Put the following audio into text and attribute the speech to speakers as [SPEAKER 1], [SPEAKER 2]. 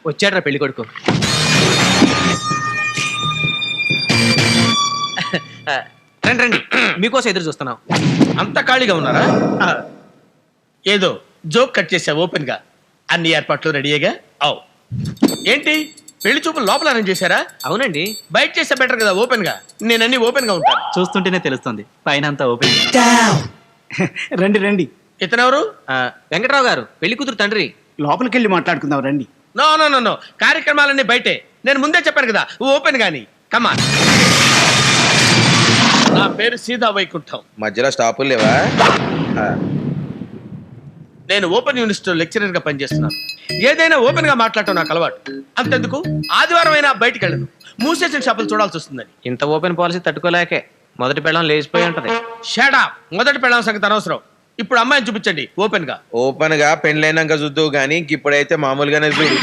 [SPEAKER 1] వచ్చాడ్రా పెళ్లి కొడుకు. రండి రండి, మీకోసం ఎదురు చూస్తున్నాం.
[SPEAKER 2] అంత ఖాళీగా ఉన్నారా? ఏదో జోక్ కట్ చేసా ఓపెన్ గా. అన్ని ఏర్పాట్లు రెడీగా. అవు ఏంటి పెళ్లి చూపులు లోపల అరేంజ్ చేశారా?
[SPEAKER 1] అవునండి.
[SPEAKER 2] బయట చేస్తే బెటర్ కదా ఓపెన్ గా. నేనన్నీ ఓపెన్ గా ఉంటాను.
[SPEAKER 3] చూస్తుంటేనే తెలుస్తుంది పైన అంతా ఓపెన్. రండి రండి.
[SPEAKER 2] ఇతనెవరు?
[SPEAKER 1] వెంకట్రావు గారు, పెళ్లి కూతురు తండ్రి.
[SPEAKER 3] లోపలికి వెళ్ళి మాట్లాడుకుందాం రండి.
[SPEAKER 2] నో నో నో నో, కార్యక్రమాలన్నీ బయటే. నేను ముందే చెప్పాను కదా ఓపెన్ గాని. కమాన్. నా పేరు సీతా వైకుంఠం.
[SPEAKER 4] మధ్యలో స్టాపులు లేవా?
[SPEAKER 2] నేను ఓపెన్ యూనివర్సిటీలో లెక్చరర్ గా పనిచేస్తున్నాను. ఏదైనా ఓపెన్ గా మాట్లాడటం నాకు అలవాటు. అంతెందుకు ఆదివారం అయినా బయటికి వెళ్ళను. మూసేసిన షాపులు చూడాల్సి వస్తుందని.
[SPEAKER 1] ఇంత ఓపెన్ పాలసీ తట్టుకోలేకే మొదటి పెళ్ళం లేచిపోయి ఉంటది.
[SPEAKER 2] Shut up. మొదటి పెళ్ళాం సంగతి అనవసరం. ఇప్పుడు అమ్మాయిని చూపించండి ఓపెన్ గా.
[SPEAKER 4] ఓపెన్ గా పెళ్ళైనాక చూద్దావు గానీ ఇప్పుడైతే మామూలుగానే చూడు.